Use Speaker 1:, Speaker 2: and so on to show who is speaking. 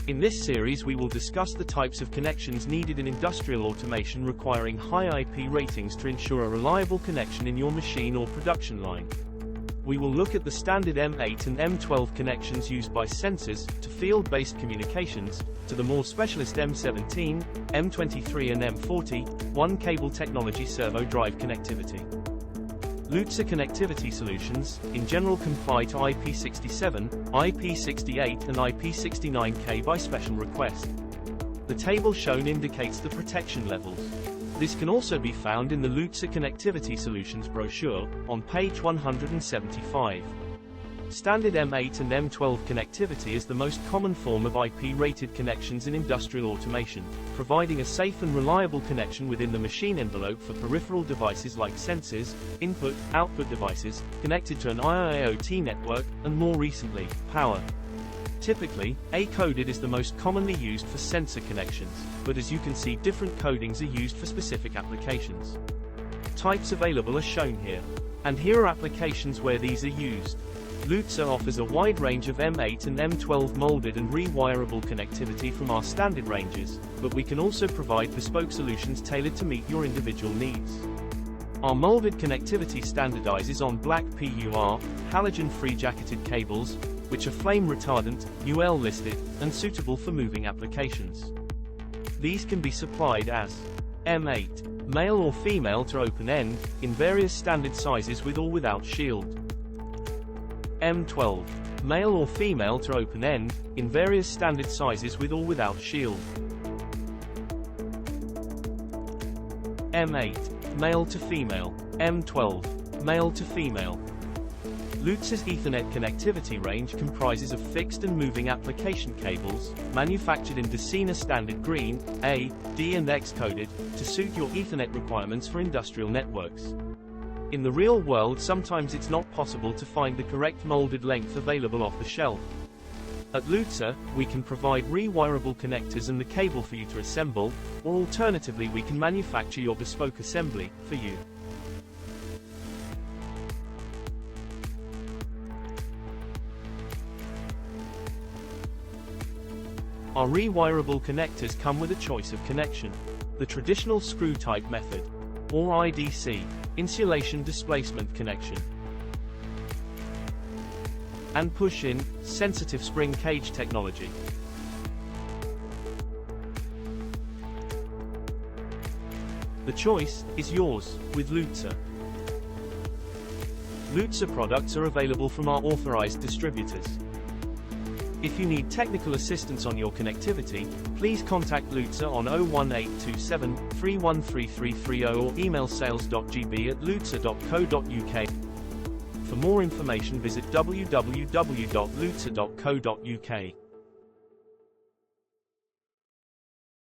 Speaker 1: In this series we will discuss the types of connections needed in industrial automation requiring high IP ratings to ensure a reliable connection in your machine or production line. We will look at the standard M8 and M12 connections used by sensors, to field-based communications, to the more specialist M17, M23 and M40, one-cable technology servo drive connectivity. Lutzer connectivity solutions, in general comply to IP67, IP68 and IP69K by special request. The table shown indicates the protection levels. This can also be found in the Lutzer connectivity solutions brochure, on page 175. Standard M8 and M12 connectivity is the most common form of IP-rated connections in industrial automation, providing a safe and reliable connection within the machine envelope for peripheral devices like sensors, input-output devices, connected to an IIoT network, and more recently, power. Typically, A-coded is the most commonly used for sensor connections, but as you can see, different codings are used for specific applications. Types available are shown here. And here are applications where these are used. Lutzer offers a wide range of M8 and M12 molded and rewirable connectivity from our standard ranges, but we can also provide bespoke solutions tailored to meet your individual needs. Our molded connectivity standardizes on black PUR, halogen-free jacketed cables, which are flame retardant, UL listed, and suitable for moving applications. These can be supplied as M8, male or female to open end, in various standard sizes with or without shield. M12, male or female to open end, in various standard sizes with or without shield. M8, male to female. M12, male to female. Lutzer's Ethernet connectivity range comprises of fixed and moving application cables, manufactured in Decina standard green, A, D and X coded, to suit your Ethernet requirements for industrial networks. In the real world, sometimes it's not possible to find the correct molded length available off the shelf. At Lutzer, we can provide rewirable connectors and the cable for you to assemble, or alternatively we can manufacture your bespoke assembly for you. Our rewirable connectors come with a choice of connection: the traditional screw-type method, or IDC, insulation displacement connection, and push-in, sensitive spring cage technology. The choice is yours with Lutzer. Lutzer products are available from our authorized distributors. If you need technical assistance on your connectivity, please contact Lutzer on 01827 313330 or email sales.gb@lutzer.co.uk. For more information, visit www.lutzer.co.uk.